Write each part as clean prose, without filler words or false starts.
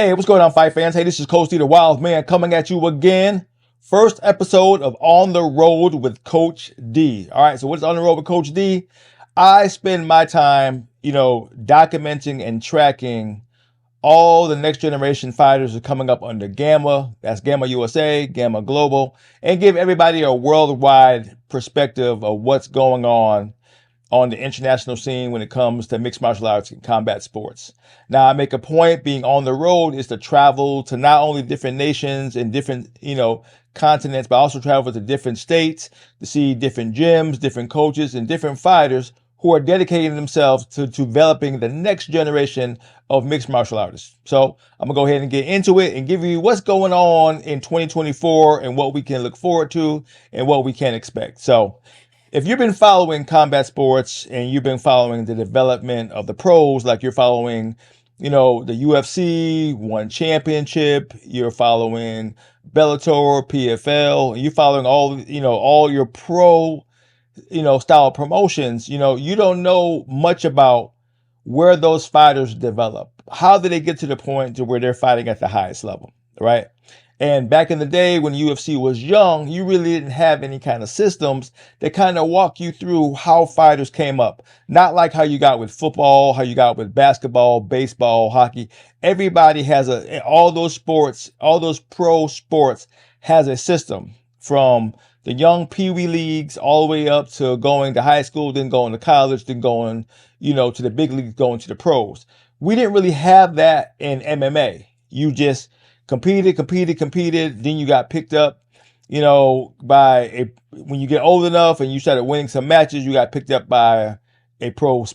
Hey, what's going on, fight fans? Hey, this is Coach D, the Wild Man, coming at you again. First episode of On the Road with Coach D. All right, so what's On the Road with Coach D? I spend my time, documenting and tracking all the next generation fighters are coming up under Gamma. That's Gamma USA, Gamma Global, and give everybody a worldwide perspective of what's going on the international scene when it comes to mixed martial arts and combat sports. Now, I make a point being on the road is to travel to not only different nations and different, continents, but also travel to different states to see different gyms, different coaches, and different fighters who are dedicating themselves to developing the next generation of mixed martial artists. So I'm gonna go ahead and get into it and give you what's going on in 2024 and what we can look forward to and what we can expect. So if you've been following combat sports and you've been following the development of the pros, like you're following, the UFC One Championship, you're following Bellator, PFL, and you're following all your pro, style promotions, you don't know much about where those fighters develop. How did they get to the point to where they're fighting at the highest level, right? And back in the day when UFC was young, you really didn't have any kind of systems that kind of walk you through how fighters came up. Not like how you got with football, how you got with basketball, baseball, hockey. Everybody has all those sports, all those pro sports has a system from the young peewee leagues all the way up to going to high school, then going to college, then going, to the big leagues, going to the pros. We didn't really have that in MMA. You just competed. Then you got picked up, when you get old enough and you started winning some matches, you got picked up by a pro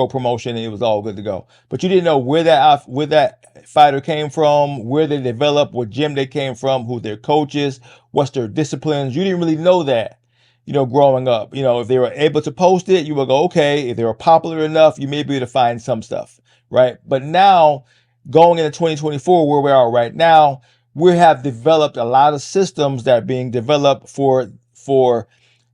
promotion and it was all good to go. But you didn't know where that fighter came from, where they developed, what gym they came from, who their coaches, what's their disciplines. You didn't really know that, growing up. If they were able to post it, you would go, okay. If they were popular enough, you may be able to find some stuff, right? But now, going into 2024, where we are right now, we have developed a lot of systems that are being developed for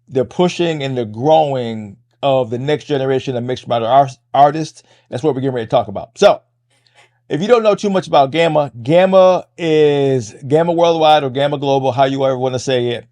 the pushing and the growing of the next generation of mixed martial artists. That's what we're getting ready to talk about. So, if you don't know too much about Gamma, Gamma is Gamma Worldwide or Gamma Global, how you ever want to say it.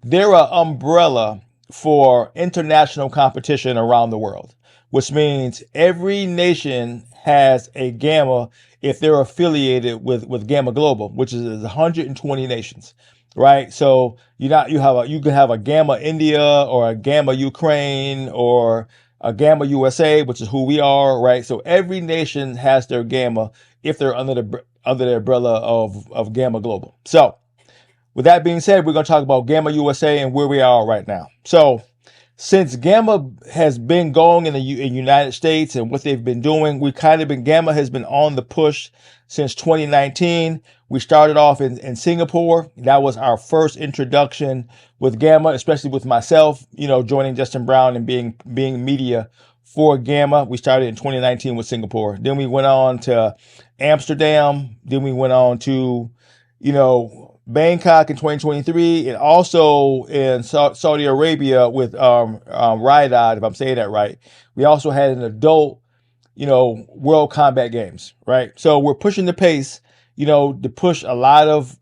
They're an umbrella for international competition around the world, which means every nation has a Gamma if they're affiliated with Gamma Global, which is 120 nations, right? So you can have a Gamma India or a Gamma Ukraine or a Gamma USA, which is who we are, right? So every nation has their Gamma if they're under the umbrella of Gamma Global. So with that being said, we're going to talk about Gamma USA and where we are right now. So since Gamma has been going in the United States and what they've been doing, Gamma has been on the push since 2019. We started off in Singapore. That was our first introduction with Gamma, especially with myself, joining Justin Brown and being media for Gamma. We started in 2019 with Singapore. Then we went on to Amsterdam. Then we went on to, Bangkok in 2023, and also in Saudi Arabia with Riyadh, if I'm saying that right. We also had an adult, World Combat Games, right? So we're pushing the pace, to push a lot of,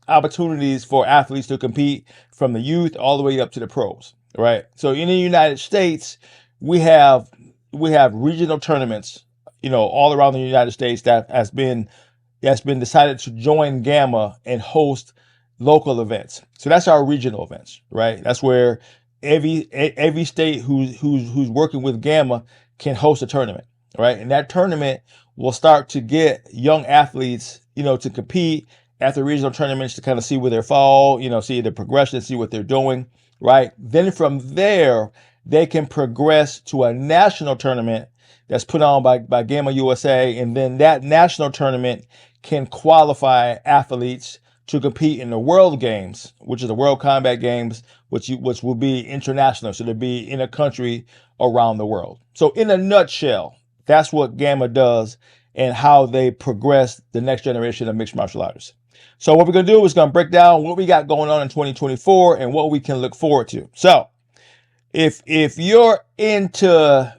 opportunities for athletes to compete from the youth all the way up to the pros, right? So in the United States, we have regional tournaments, all around the United States that's been decided to join Gamma and host local events. So that's our regional events, right? That's where every state who's working with Gamma can host a tournament, right? And that tournament will start to get young athletes, to compete at the regional tournaments to kind of see where they fall, see the progression, see what they're doing, right? Then from there, they can progress to a national tournament that's put on by Gamma USA, and then that national tournament can qualify athletes to compete in the World Games, which is the World Combat Games, which will be international. So they'll be in a country around the world. So in a nutshell, that's what Gamma does and how they progress the next generation of mixed martial artists. So what we're going to do is going to break down what we got going on in 2024 and what we can look forward to. So if you're into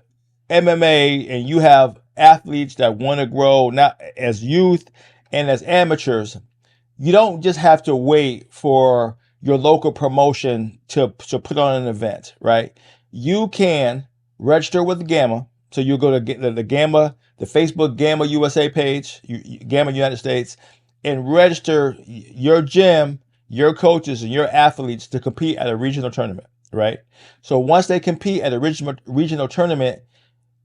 MMA and you have athletes that want to grow not as youth And as amateurs, you don't just have to wait for your local promotion to put on an event, right? You can register with Gamma. So you go to the Gamma, the Facebook Gamma USA page, Gamma United States, and register your gym, your coaches, and your athletes to compete at a regional tournament, right? So once they compete at a regional tournament,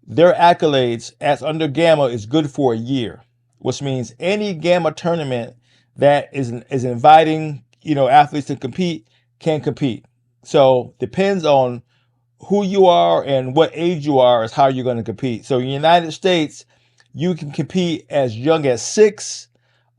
their accolades as under Gamma is good for a year, which means any Gamma tournament that is inviting, athletes to compete can compete. So depends on who you are and what age you are is how you're going to compete. So in the United States, you can compete as young as 6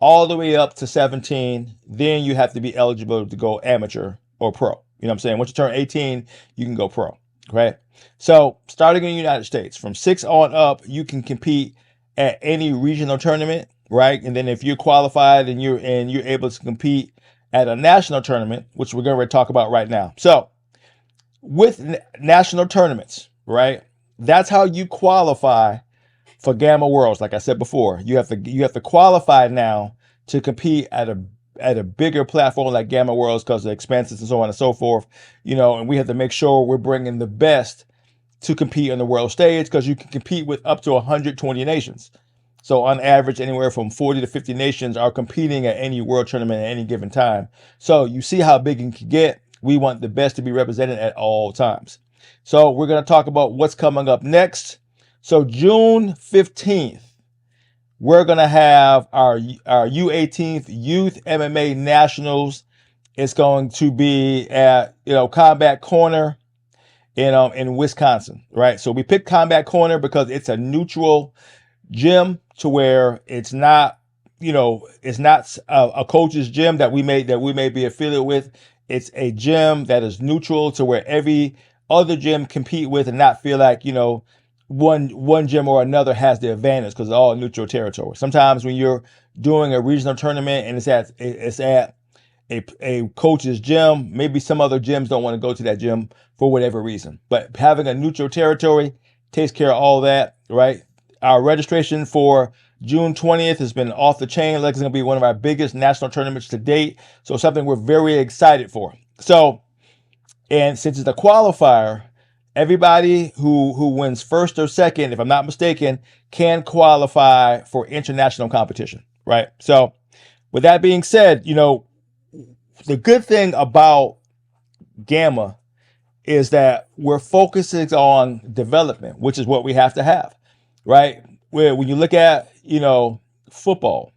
all the way up to 17. Then you have to be eligible to go amateur or pro. You know what I'm saying? Once you turn 18, you can go pro, right? So starting in the United States, from 6 on up, you can compete at any regional tournament, right? And then if you're qualified and you're able to compete at a national tournament, which we're going to talk about right now. So with national tournaments, right? That's how you qualify for Gamma Worlds. Like I said before, you have to qualify now to compete at a bigger platform like Gamma Worlds because of expenses and so on and so forth. And we have to make sure we're bringing the best to compete on the world stage because you can compete with up to 120 nations. So on average, anywhere from 40 to 50 nations are competing at any world tournament at any given time. So you see how big it can get. We want the best to be represented at all times. So we're going to talk about what's coming up next. So June 15th, we're going to have our U18th Youth MMA Nationals. It's going to be at, Combat Corner in Wisconsin, right? So we picked Combat Corner because it's a neutral gym to where it's not, it's not a coach's gym that we may be affiliated with. It's a gym that is neutral to where every other gym compete with and not feel like, one gym or another has the advantage because it's all neutral territory. Sometimes when you're doing a regional tournament and it's at a coach's gym, maybe some other gyms don't want to go to that gym for whatever reason. But having a neutral territory takes care of all that, right? Our registration for June 20th has been off the chain. Like it's going to be one of our biggest national tournaments to date. So something we're very excited for. So, and since it's a qualifier, everybody who wins first or second, if I'm not mistaken, can qualify for international competition, right? So with that being said, the good thing about Gamma is that we're focusing on development, which is what we have to have, right? Where when you look at, football,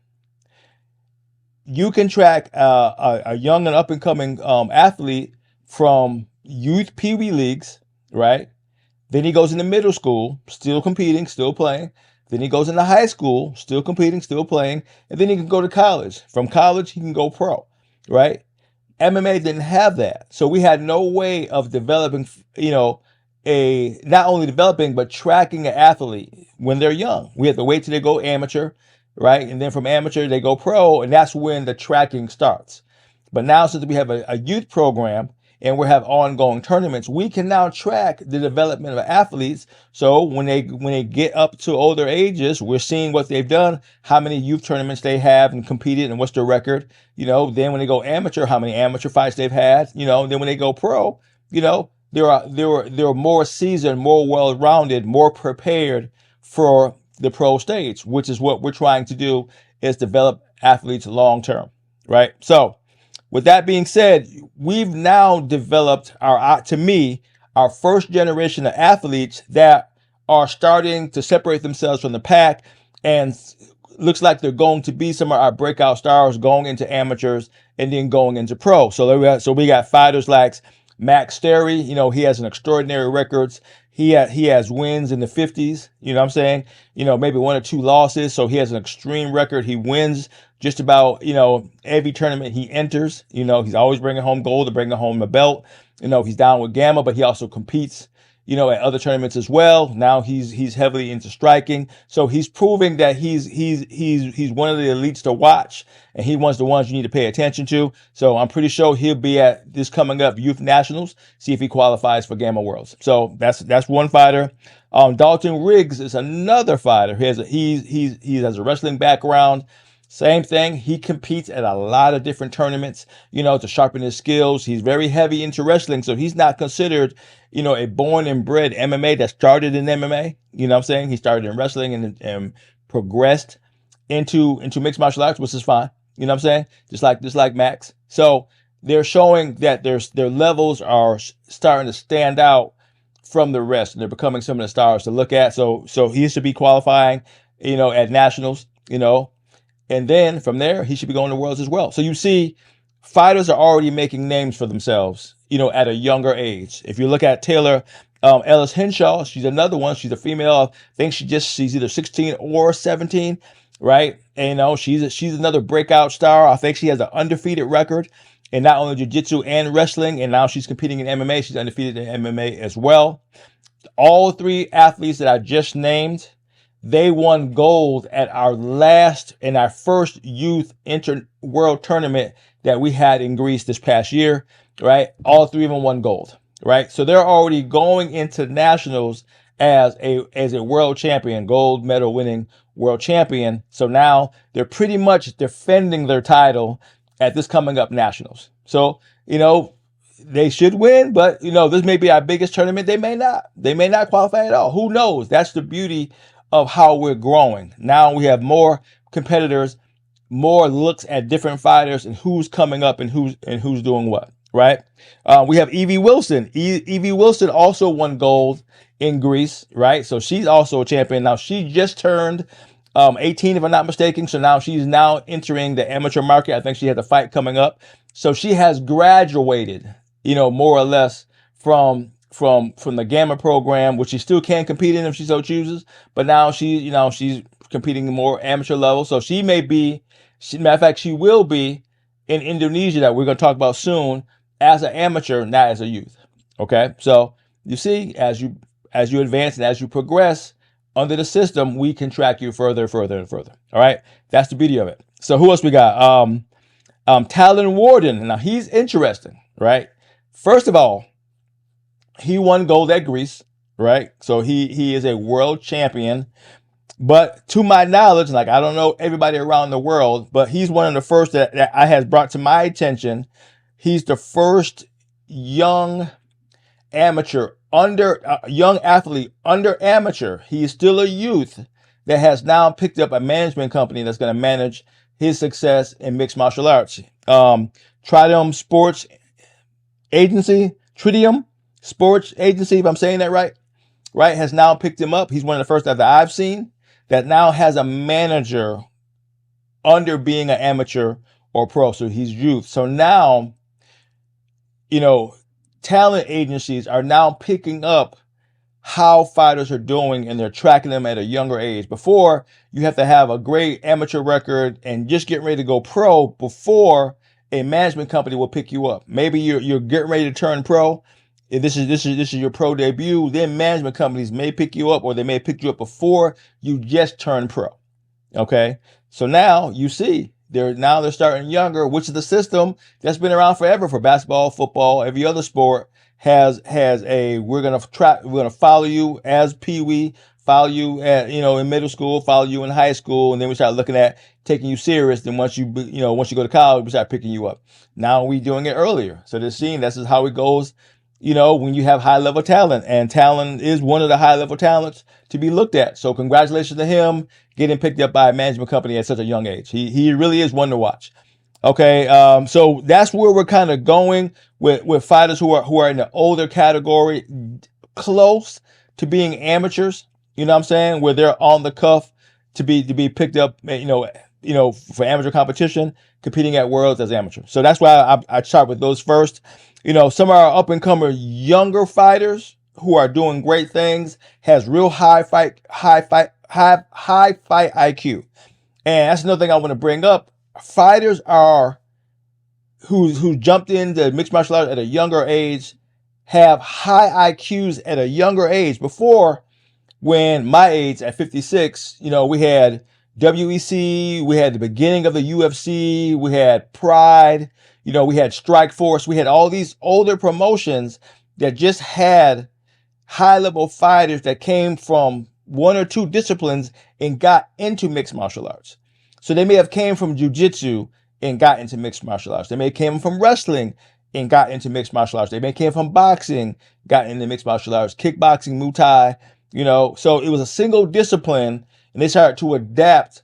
you can track a young and up and coming athlete from youth Pee Wee leagues, right? Then he goes into middle school, still competing, still playing. Then he goes into high school, still competing, still playing. And then he can go to college. From college, he can go pro, right? MMA didn't have that. So we had no way of developing, not only developing, but tracking an athlete when they're young. We have to wait till they go amateur, right? And then from amateur, they go pro, and that's when the tracking starts. But now, since we have a youth program and we have ongoing tournaments, we can now track the development of athletes. So when they get up to older ages, we're seeing what they've done, how many youth tournaments they have and competed, and what's their record. Then when they go amateur, how many amateur fights they've had. Then when they go pro, they're more seasoned, more well-rounded, more prepared for the pro stage, which is what we're trying to do, is develop athletes long-term, right? So with that being said, we've now developed our first generation of athletes that are starting to separate themselves from the pack, and looks like they're going to be some of our breakout stars going into amateurs and then going into pro. So we got fighters like Max Sterry. He has an extraordinary records. He has wins in the 50s. You know what I'm saying? Maybe 1 or 2 losses. So he has an extreme record. He wins just about, every tournament he enters. He's always bringing home gold or bringing home a belt. He's down with Gamma, but he also competes, at other tournaments as well. Now he's heavily into striking. So he's proving that he's one of the elites to watch, and he one's the ones you need to pay attention to. So I'm pretty sure he'll be at this coming up Youth Nationals, see if he qualifies for Gamma Worlds. So that's one fighter. Dalton Riggs is another fighter. He has a wrestling background. Same thing. He competes at a lot of different tournaments, to sharpen his skills. He's very heavy into wrestling, so he's not considered, a born and bred MMA that started in MMA. You know what I'm saying? He started in wrestling and progressed into mixed martial arts, which is fine. You know what I'm saying? Just like Max. So they're showing that their levels are starting to stand out from the rest, and they're becoming some of the stars to look at. So he should be qualifying, at nationals, and then from there he should be going to worlds as well. So you see, fighters are already making names for themselves, at a younger age. If you look at Taylor Ellis Henshaw, she's another one. She's a female. I think she's either 16 or 17, right? And she's another breakout star. I think she has an undefeated record in not only jiu-jitsu and wrestling, and now she's competing in MMA. She's undefeated in MMA as well. All three athletes that I just named, they won gold at our first youth world tournament that we had in Greece this past year, right? All three of them won gold, right? So they're already going into nationals as a world champion, gold medal winning world champion. So now they're pretty much defending their title at this coming up nationals. So, they should win, but this may be our biggest tournament. They may not qualify at all. Who knows? That's the beauty of how we're growing. Now we have more competitors, more looks at different fighters and who's coming up and who's doing what, right? We have Evie Wilson. Evie Wilson also won gold in Greece, right? So she's also a champion. Now she just turned 18, if I'm not mistaken. So now she's entering the amateur market. I think she has a fight coming up. So she has graduated, more or less from the Gamma program, which she still can compete in if she so chooses. But now she's competing more amateur level. So she may be, matter of fact, she will be in Indonesia, that we're going to talk about soon, as an amateur, not as a youth. Okay. So you see, as you advance and as you progress under the system, we can track you further and further. All right. That's the beauty of it. So who else we got? Talon Warden. Now he's interesting, right? First of all, he won gold at Greece, right? So he is a world champion. But to my knowledge, like, I don't know everybody around the world, but he's one of the first that I has brought to my attention. He's the first young young athlete under amateur. He is still a youth that has now picked up a management company that's going to manage his success in mixed martial arts. Tridium Sports Agency, if I'm saying that right, has now picked him up. He's one of the first that I've seen that now has a manager under being an amateur or pro. So he's youth. So now, talent agencies are now picking up how fighters are doing, and they're tracking them at a younger age. Before, you have to have a great amateur record and just get ready to go pro before a management company will pick you up. Maybe you're getting ready to turn pro. If this is your pro debut, then management companies may pick you up, or they may pick you up before you just turn pro. Okay. So now you see they're starting younger, which is the system that's been around forever for basketball, football, every other sport has we're going to follow you as peewee, follow you at, in middle school, follow you in high school. And then we start looking at taking you serious. Then once you go to college, we start picking you up. Now we doing it earlier. So they're seeing this is how it goes, when you have high level talent, and Talon is one of the high level talents to be looked at. So congratulations to him getting picked up by a management company at such a young age. He really is one to watch. Okay. So that's where we're kind of going with fighters who are in the older category, close to being amateurs, what I'm saying, where they're on the cuff to be picked up, for amateur competition, competing at worlds as amateur. So that's why I start with those first. Some of our up and comer younger fighters who are doing great things has real high fight IQ. And that's another thing I want to bring up. Fighters who jumped into mixed martial arts at a younger age have high IQs at a younger age. Before, when my age at 56, we had WEC, we had the beginning of the UFC, we had Pride, we had Strike Force, we had all these older promotions that just had high level fighters that came from one or two disciplines and got into mixed martial arts. So they may have came from jujitsu and got into mixed martial arts. They may have came from wrestling and got into mixed martial arts. They may have came from boxing, got into mixed martial arts, kickboxing, Muay Thai, So it was a single discipline, and they started to adapt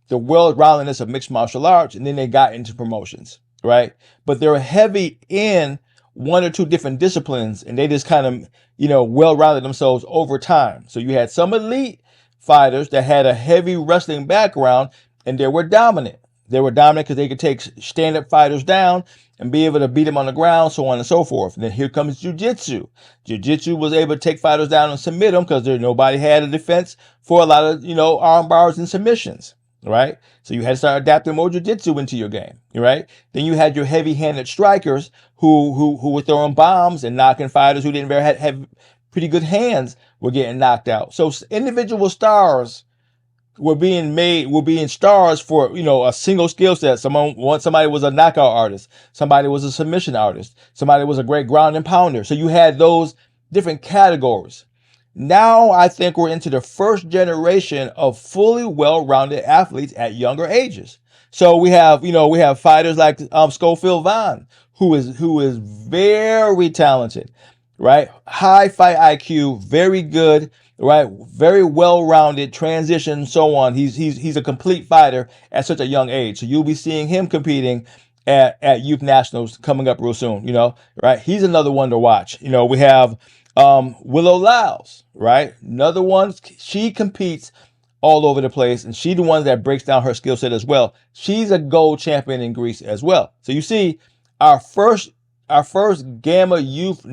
the well-roundedness of mixed martial arts, and then they got into promotions, right? But they were heavy in one or two different disciplines, and they just kind of, well-rounded themselves over time. So you had some elite fighters that had a heavy wrestling background, and they were dominant. They were dominant because they could take stand-up fighters down and be able to beat them on the ground, so on and so forth. And then here comes jiu-jitsu. Jiu-jitsu was able to take fighters down and submit them because nobody had a defense for a lot of, arm bars and submissions, right? So you had to start adapting more jiu-jitsu into your game, right? Then you had your heavy-handed strikers who were throwing bombs and knocking fighters who didn't have pretty good hands were getting knocked out. So individual stars were being stars for, a single skill set. Somebody was a knockout artist. Somebody was a submission artist. Somebody was a great ground and pounder. So you had those different categories. Now I think we're into the first generation of fully well-rounded athletes at younger ages. So we have fighters like Schofield Vaughn, who is very talented, right? High fight IQ, very good, right? Very well-rounded, transition, so on. He's a complete fighter at such a young age. So you'll be seeing him competing at youth nationals coming up real soon, right? He's another one to watch. We have Willow Lyles, right? Another one. She competes all over the place, and she's the one that breaks down her skill set as well. She's a gold champion in Greece as well. So you see, our first Gamma Youth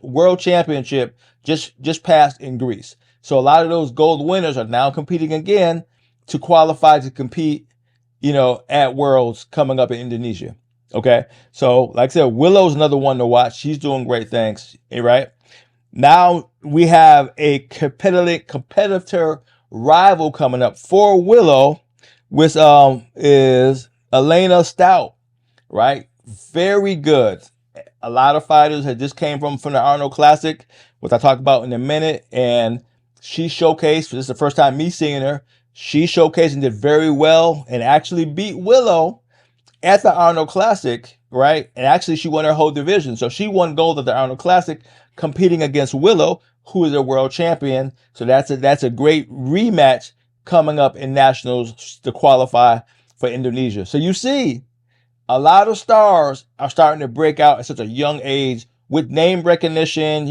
World Championship just passed in Greece. So a lot of those gold winners are now competing again to qualify to compete, at Worlds coming up in Indonesia. Okay. So like I said, Willow's another one to watch. She's doing great things, right? Now we have a competitor rival coming up for Willow, which is Elena Stout, right? Very good. A lot of fighters had just came from the Arnold Classic, which I talk about in a minute, and she showcased. This is the first time me seeing her. She showcased and did very well, and actually beat Willow at the Arnold Classic, right? And actually, she won her whole division. So she won gold at the Arnold Classic, competing against Willow, who is a world champion. So that's a great rematch coming up in nationals to qualify for Indonesia. So you see, a lot of stars are starting to break out at such a young age with name recognition,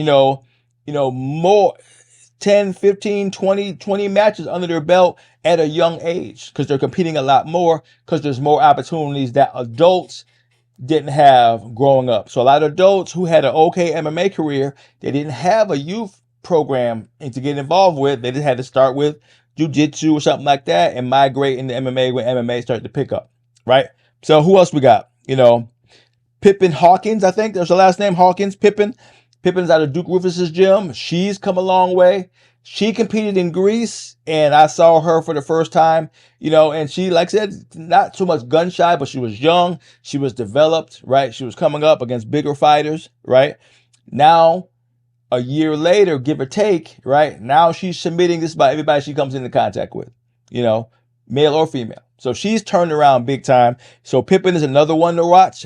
more 10, 15, 20 matches under their belt at a young age because they're competing a lot more because there's more opportunities that adults didn't have growing up. So a lot of adults who had an okay MMA career, they didn't have a youth program to get involved with. They just had to start with jiu-jitsu or something like that and migrate into MMA when MMA started to pick up, right? So who else we got? Pippin Hawkins, I think there's her last name, Hawkins, Pippin. Pippin's out of Duke Rufus's gym. She's come a long way. She competed in Greece, and I saw her for the first time, and she, like I said, not too much gun shy, but she was young. She was developed, right? She was coming up against bigger fighters, right? Now, a year later, give or take, right? Now she's submitting just about everybody she comes into contact with, male or female. So she's turned around big time. So Pippin is another one to watch,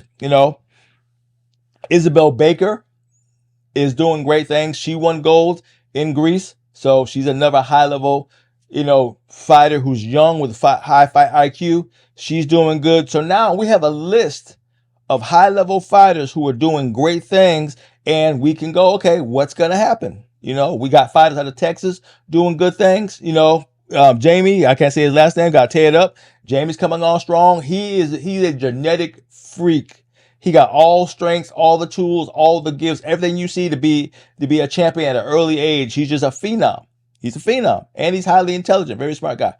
Isabel Baker is doing great things. She won gold in Greece. So she's another high level, fighter who's young with high fight IQ. She's doing good. So now we have a list of high level fighters who are doing great things, and we can go, okay, what's going to happen? We got fighters out of Texas doing good things. Jamie, I can't say his last name, got teared up. Jamie's coming on strong. He's a genetic freak. He got all strengths, all the tools, all the gifts, everything you see to be a champion at an early age. He's just a phenom. He's a phenom, and he's highly intelligent, very smart guy.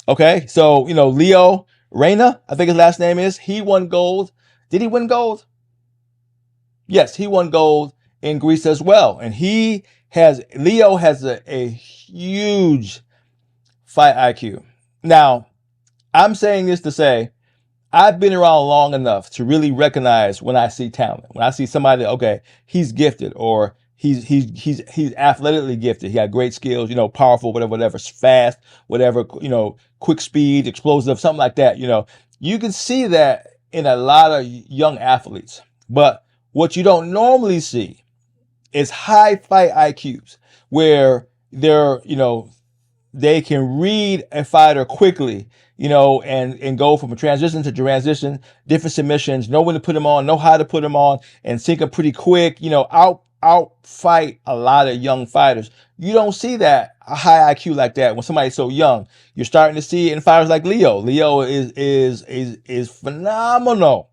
Okay, so Leo Reyna, I think his last name is. He won gold. Did he win gold? Yes, he won gold in Greece as well, and Leo has a huge fight IQ. Now, I'm saying this to say, I've been around long enough to really recognize when I see talent, when I see somebody, okay, he's gifted or He's athletically gifted. He got great skills, powerful, whatever, fast, whatever, quick speed, explosive, something like that. You can see that in a lot of young athletes. But what you don't normally see is high fight IQs where they can read a fighter quickly, and go from a transition to transition, different submissions, know when to put them on, know how to put them on, and sink them pretty quick, out fight a lot of young fighters. You don't see that a high IQ like that when somebody's so young. You're starting to see it in fighters like Leo. Leo is phenomenal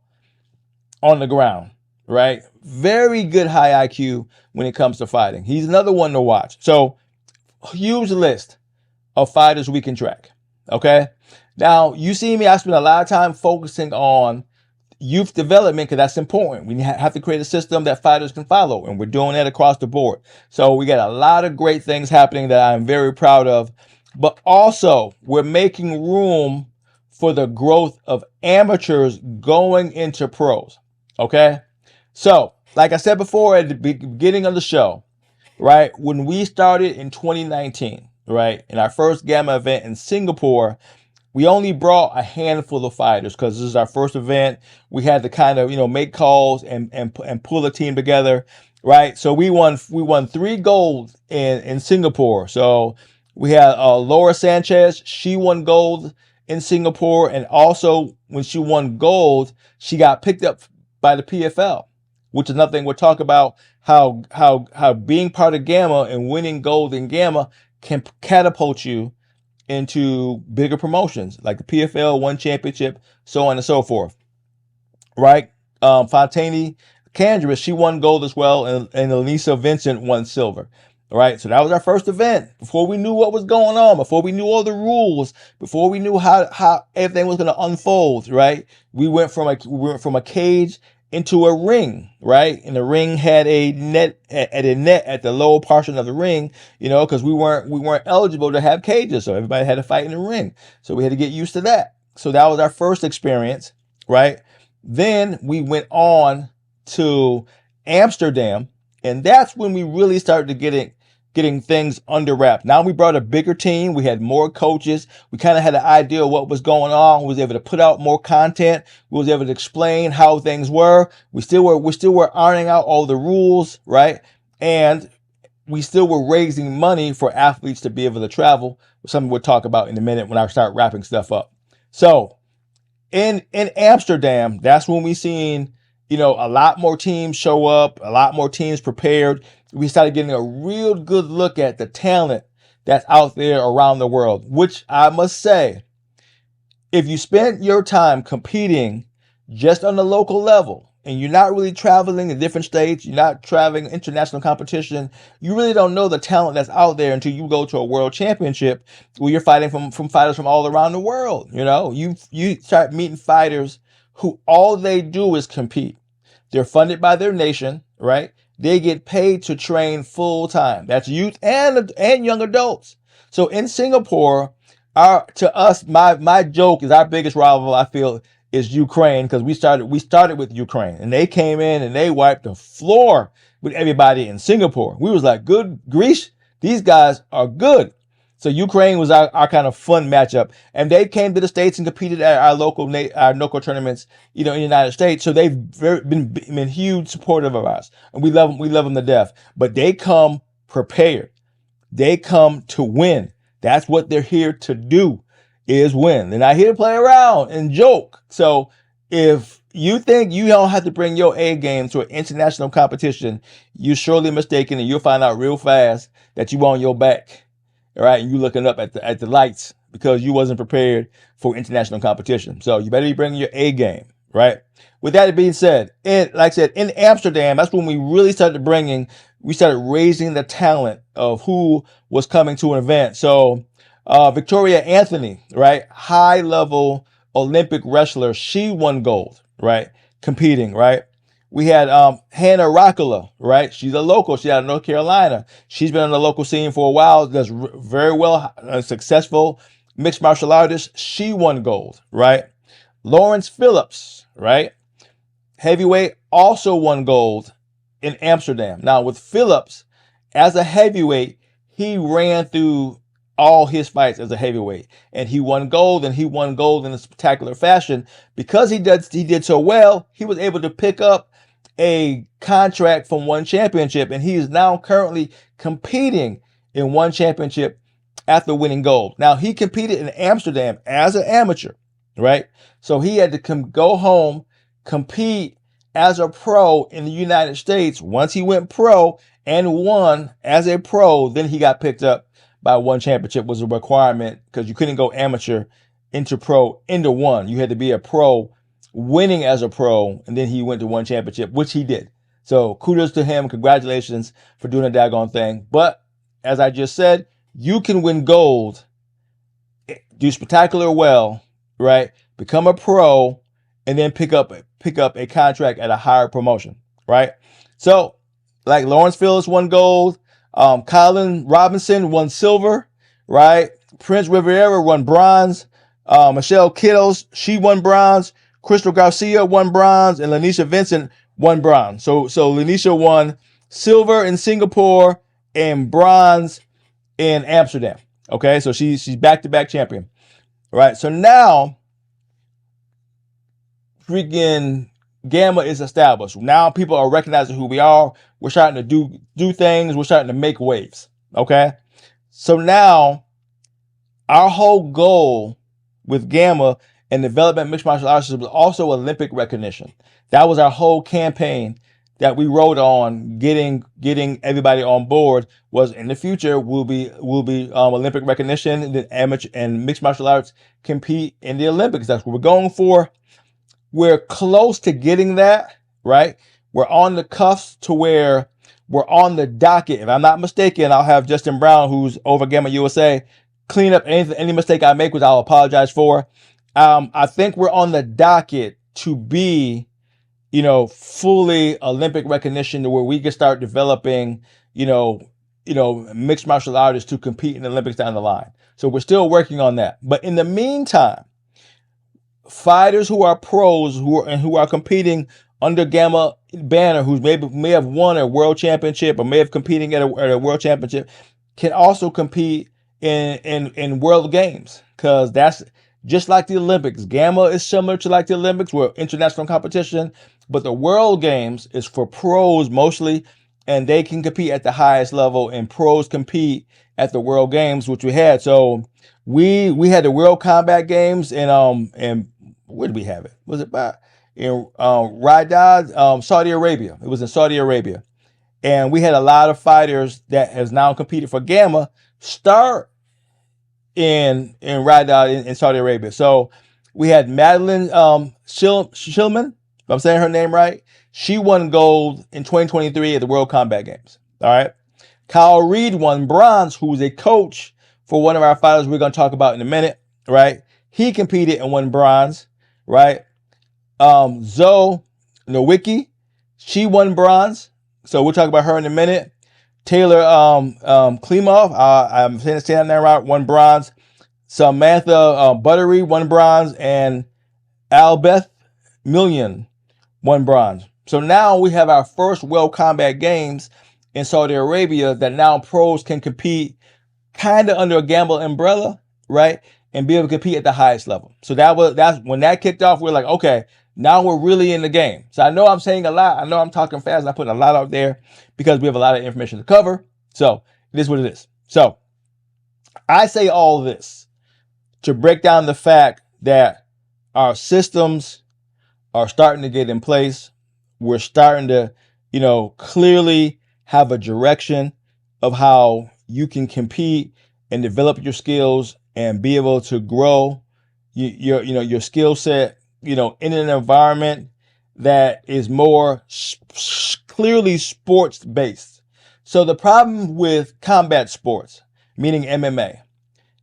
on the ground, right? Very good high IQ when it comes to fighting. He's another one to watch. So, huge list of fighters we can track. Okay. Now, you see me, I spend a lot of time focusing on youth development because that's important. We have to create a system that fighters can follow, and we're doing that across the board. So we got a lot of great things happening that I'm very proud of, but also we're making room for the growth of amateurs going into pros. Okay. So, like I said before at the beginning of the show, right, when we started in 2019, right, in our first Gamma event in Singapore, we only brought a handful of fighters because this is our first event. We had to kind of, make calls and pull a team together, right? So we won 3 gold in Singapore. So we had Laura Sanchez. She won gold in Singapore, and also when she won gold, she got picked up by the PFL, which is another thing we'll talk about. How being part of Gamma and winning gold in Gamma can catapult you into bigger promotions like the PFL, One Championship, so on and so forth. Right? Fontaine Candris, she won gold as well, and Elisa Vincent won silver. All right, so that was our first event. Before we knew what was going on, before we knew all the rules, before we knew how everything was going to unfold, right? We went from a cage into a ring, right? And the ring had a net at the lower portion of the ring, because we weren't eligible to have cages, so everybody had to fight in the ring. So we had to get used to that. So that was our first experience, right? Then we went on to Amsterdam, and that's when we really started getting things under wrap. Now we brought a bigger team. We had more coaches. We kind of had an idea of what was going on. We was able to put out more content. We was able to explain how things were. We still were ironing out all the rules, right? And we still were raising money for athletes to be able to travel, something we'll talk about in a minute when I start wrapping stuff up. So in Amsterdam, that's when we seen, a lot more teams show up, a lot more teams prepared. We started getting a real good look at the talent that's out there around the world, which I must say, if you spend your time competing just on the local level and you're not really traveling to different states, you're not traveling international competition, you really don't know the talent that's out there until you go to a world championship where you're fighting from fighters from all around the world. You start meeting fighters who all they do is compete. They're funded by their nation, right? They get paid to train full time. That's youth and young adults. So in Singapore, my joke is our biggest rival, I feel, is Ukraine, because we started with Ukraine, and they came in and they wiped the floor with everybody in Singapore. We was like, good Greece, these guys are good. So Ukraine was our kind of fun matchup, and they came to the States and competed at our local tournaments, in the United States. So they've been huge supportive of us, and we love them to death. But they come prepared. They come to win. That's what they're here to do, is win. They're not here to play around and joke. So if you think you don't have to bring your A game to an international competition, you're surely mistaken, and you'll find out real fast that you on your back. All right, and you looking up at the lights because you wasn't prepared for international competition. So you better be bringing your A game, right? With that being said, like I said, in Amsterdam, that's when we really started raising the talent of who was coming to an event. So Victoria Anthony, right, high level Olympic wrestler, she won gold, right, competing, right? We had Hannah Rockula, right? She's a local. She's out of North Carolina. She's been on the local scene for a while. Does very well, successful mixed martial artist. She won gold, right? Lawrence Phillips, right? Heavyweight, also won gold in Amsterdam. Now with Phillips, as a heavyweight, he ran through all his fights as a heavyweight, and he won gold, and he won gold in a spectacular fashion. Because he did so well, he was able to pick up a contract from one championship, and he is now currently competing in one championship after winning gold. Now, he competed in Amsterdam as an amateur, right? So he had to go home, compete as a pro in the United States. Once he went pro and won as a pro, then he got picked up by one championship. Was a requirement, because you couldn't go amateur into pro into one. You had to be a pro winning as a pro, and then he went to one championship, which he did. So kudos to him. Congratulations for doing a daggone thing. But as I just said, you can win gold, do spectacular well, right? Become a pro, and then pick up a contract at a higher promotion, right? So, like Lawrence Phillips won gold, Colin Robinson won silver, right? Prince Rivera won bronze, Michelle Kittles, she won bronze, Crystal Garcia won bronze, and Lanisha Vincent won bronze. So Lanisha won silver in Singapore and bronze in Amsterdam. Okay, so she's back-to-back champion. All right, so now freaking Gamma is established. Now people are recognizing who we are. We're starting to do things. We're starting to make waves. Okay, so now our whole goal with Gamma and development mixed martial arts was also Olympic recognition. That was our whole campaign that we wrote on, getting everybody on board. Was in the future will be Olympic recognition, and then amateur and mixed martial arts compete in the Olympics. That's what we're going for. We're close to getting that, right? We're on the cuffs to where we're on the docket. If I'm not mistaken, I'll have Justin Brown, who's over Gamma USA, clean up any mistake I make, which I'll apologize for. I think we're on the docket to be, fully Olympic recognition, to where we can start developing, mixed martial artists to compete in the Olympics down the line. So we're still working on that. But in the meantime, fighters who are pros who are competing under Gamma banner, who may have won a world championship or may have competing at a world championship, can also compete in world games, because that's just like the Olympics. Gamma is similar to like the Olympics, where international competition, but the world games is for pros mostly, and they can compete at the highest level, and pros compete at the world games, which we had. So we had the World Combat Games and where did we have it? Was it in Riyadh, Saudi Arabia? It was in Saudi Arabia, and we had a lot of fighters that has now competed for Gamma start in Riyadh in Saudi Arabia. So we had Madeline Shilman, if I'm saying her name right. She won gold in 2023 at the World Combat Games. All right. Kyle Reed won bronze, who's a coach for one of our fighters we're going to talk about in a minute, right? He competed and won bronze, right? Zoe Nowicki, she won bronze. So we'll talk about her in a minute. Taylor Klimov, I'm saying that name right, won bronze. Samantha Buttery won bronze, and Albeth Million won bronze. So now we have our first World Combat Games in Saudi Arabia that now pros can compete kind of under a Gamma umbrella, right? And be able to compete at the highest level. So that's when that kicked off, we're like, okay, now we're really in the game. So I know I'm saying a lot. I know I'm talking fast, and I'm putting a lot out there because we have a lot of information to cover. So it is what it is. So I say all this to break down the fact that our systems are starting to get in place. We're starting to, clearly have a direction of how you can compete and develop your skills and be able to grow your skill set, in an environment that is more clearly sports based. So the problem with combat sports, meaning MMA,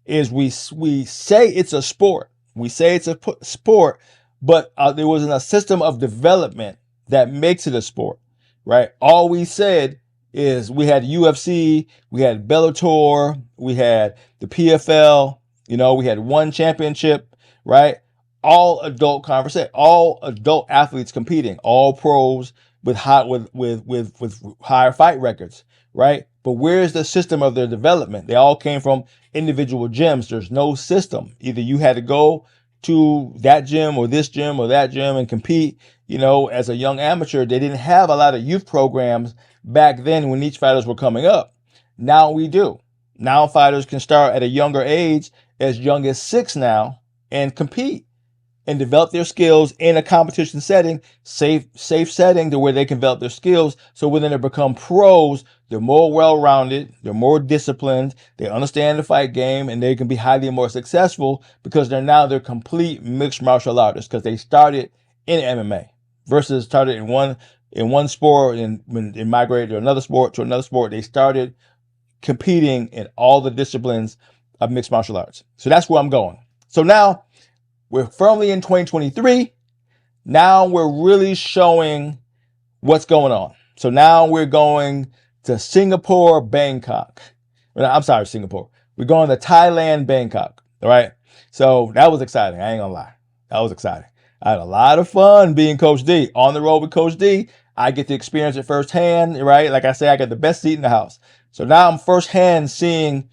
is we say it's a sport. We say it's a sport, but there wasn't a system of development that makes it a sport, right? All we said is we had UFC, we had Bellator, we had the PFL, we had one championship, right? All adult conversation, all adult athletes competing, all pros, with higher fight records, right? But where's the system of their development? They all came from individual gyms. There's no system. Either you had to go to that gym or this gym or that gym and compete. As a young amateur, they didn't have a lot of youth programs back then when each fighters were coming up. Now we do. Now fighters can start at a younger age, as young as 6 now, and compete and develop their skills in a competition setting, safe setting to where they can develop their skills. So when they become pros, they're more well-rounded, they're more disciplined, they understand the fight game, and they can be highly more successful because they're complete mixed martial artists because they started in MMA versus started in one sport and when they migrated to another sport, they started competing in all the disciplines of mixed martial arts. So that's where I'm going. So now we're firmly in 2023. Now we're really showing what's going on. So now we're going to Singapore, Bangkok. I'm sorry, Singapore. We're going to Thailand, Bangkok. All right. So that was exciting. I ain't gonna lie. That was exciting. I had a lot of fun being Coach D. On the road with Coach D, I get to experience it firsthand, right? Like I say, I got the best seat in the house. So now I'm firsthand seeing,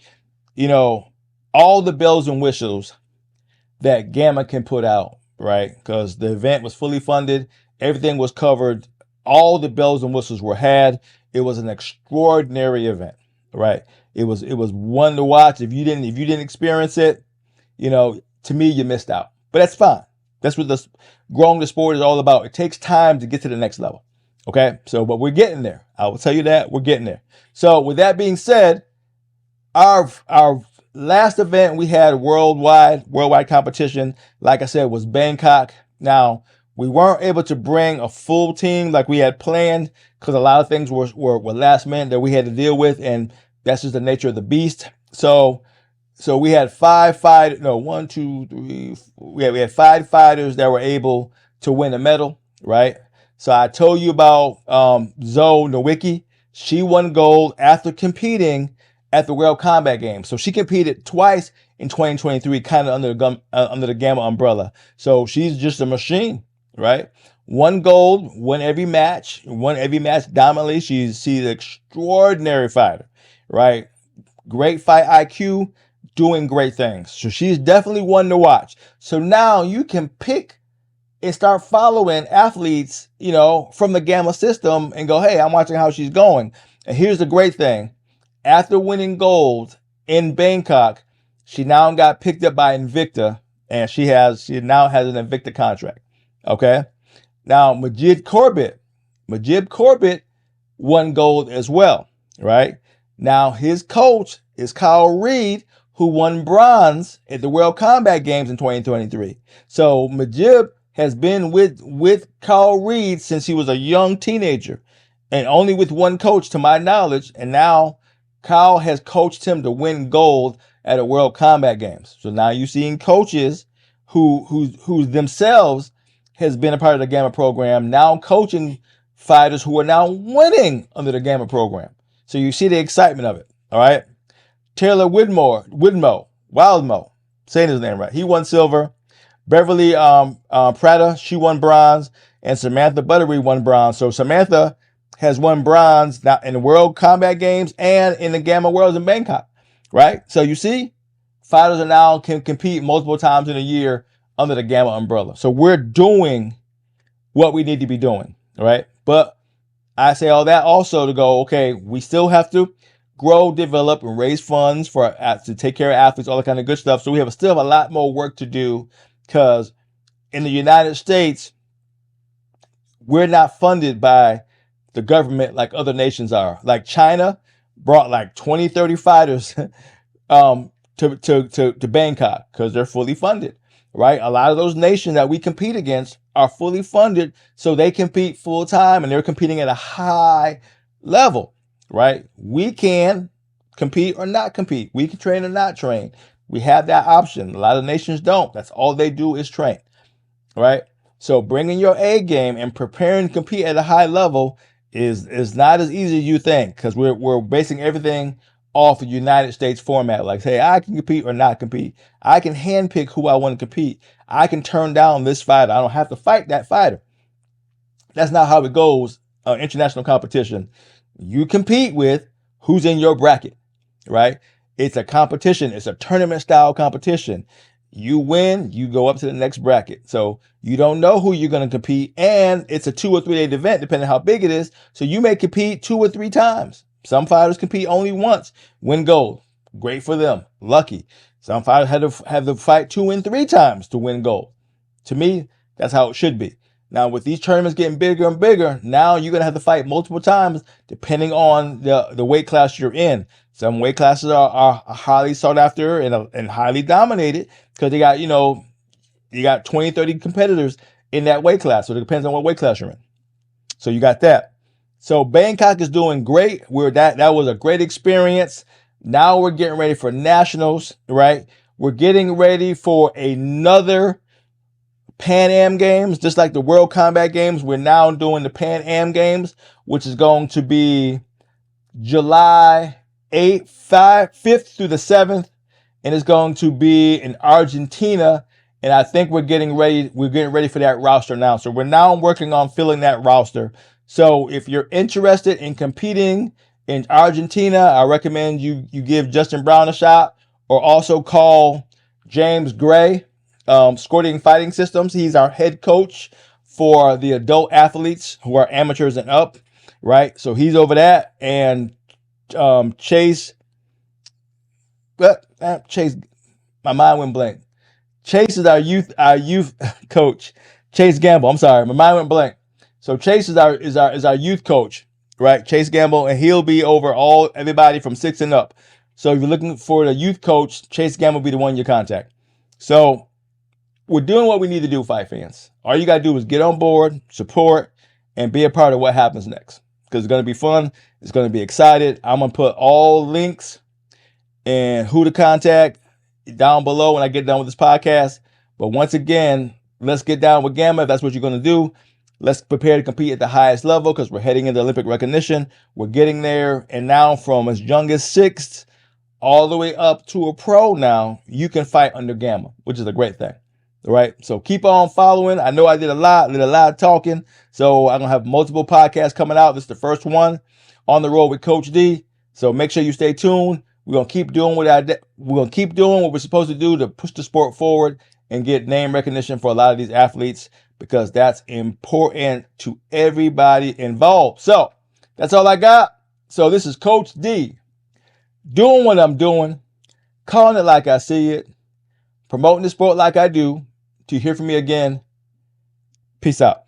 all the bells and whistles that Gamma can put out, right? Because the event was fully funded. Everything was covered. All the bells and whistles were had. It was an extraordinary event, right? It was one to watch. If you didn't experience it, to me, you missed out. But that's fine. That's what growing the sport is all about. It takes time to get to the next level. Okay. But we're getting there. I will tell you that we're getting there. So with that being said, our last event we had worldwide competition, like I said, was Bangkok. Now, we weren't able to bring a full team like we had planned because a lot of things were last minute that we had to deal with, and that's just the nature of the beast. So we had we had 5 fighters that were able to win a medal, right? So I told you about Zoe Nowicki. She won gold after competing at the World Combat Games. So she competed twice in 2023, kind of under the Gamma umbrella. So she's just a machine, right? Won gold, won every match dominantly. She's an extraordinary fighter, right? Great fight IQ, doing great things. So she's definitely one to watch. So now you can pick and start following athletes, from the Gamma system and go, hey, I'm watching how she's going. And here's the great thing. After winning gold in Bangkok, she now got picked up by Invicta, and she now has an Invicta contract. Okay. Now, Majid Corbett won gold as well, right? Now, his coach is Kyle Reed, who won bronze at the World Combat Games in 2023. So Majid has been with Kyle Reed since he was a young teenager, and only with one coach to my knowledge. And now Kyle has coached him to win gold at a World Combat Games. So now you're seeing coaches who themselves has been a part of the Gamma program, now coaching fighters who are now winning under the Gamma program. So you see the excitement of it. All right. Taylor Wildmo, saying his name right. He won silver. Beverly Prada, she won bronze, and Samantha Buttery won bronze. So Samantha has won bronze now in the World Combat Games and in the Gamma Worlds in Bangkok, right? So you see, fighters are now can compete multiple times in a year under the Gamma umbrella. So we're doing what we need to be doing, right? But I say all that also to go, okay, we still have to grow, develop, and raise funds to take care of athletes, all that kind of good stuff. So we still have a lot more work to do because in the United States, we're not funded by the government like other nations are. Like China brought like 20, 30 fighters to Bangkok because they're fully funded, right? A lot of those nations that we compete against are fully funded, so they compete full time and they're competing at a high level, right? We can compete or not compete. We can train or not train. We have that option. A lot of nations don't. That's all they do is train, right? So bringing your A game and preparing to compete at a high level is not as easy as you think, because we're basing everything off a United States format. Like, hey, I can compete or not compete. I can handpick who I want to compete. I can turn down this fighter. I don't have to fight that fighter. That's not how it goes international competition, you compete with who's in your bracket, right? It's a competition. It's a tournament style competition. You win, you go up to the next bracket. So you don't know who you're going to compete. And it's a 2 or 3 day event, depending on how big it is. So you may compete 2 or 3 times. Some fighters compete only once, win gold. Great for them. Lucky. Some fighters have to fight 2 and 3 times to win gold. To me, that's how it should be. Now, with these tournaments getting bigger and bigger, now you're going to have to fight multiple times depending on the weight class you're in. Some weight classes are highly sought after and highly dominated because they got, you got 20, 30 competitors in that weight class. So it depends on what weight class you're in. So you got that. So Bangkok is doing great. That was a great experience. Now we're getting ready for nationals, right? We're getting ready for another Pan Am Games, just like the World Combat Games. We're now doing the Pan Am Games, which is going to be July 5th through the 7th, and it's going to be in Argentina. And I think we're getting ready for that roster now. So we're now working on filling that roster. So if you're interested in competing in Argentina, I recommend you give Justin Brown a shot, or also call James Gray, Scoring Fighting Systems. He's our head coach for the adult athletes who are amateurs and up, right? So he's over that. And Chase, my mind went blank. Chase is our youth coach. Chase Gamble. I'm sorry, my mind went blank. So Chase is our youth coach, right? Chase Gamble, and he'll be over everybody from 6 and up. So if you're looking for the youth coach, Chase Gamble will be the one you contact. So we're doing what we need to do, fight fans. All you got to do is get on board, support, and be a part of what happens next. Because it's going to be fun. It's going to be excited. I'm going to put all links and who to contact down below when I get done with this podcast. But once again, let's get down with Gamma if that's what you're going to do. Let's prepare to compete at the highest level because we're heading into Olympic recognition. We're getting there. And now from as young as 6 all the way up to a pro now, you can fight under Gamma, which is a great thing. All right. So keep on following. I know I did a lot of talking. So I'm going to have multiple podcasts coming out. This is the first one, On the Road with Coach D. So make sure you stay tuned. We're going to keep doing what we're supposed to do to push the sport forward and get name recognition for a lot of these athletes, because that's important to everybody involved. So that's all I got. So this is Coach D doing what I'm doing, calling it like I see it, promoting the sport like I do. To hear from me again, peace out.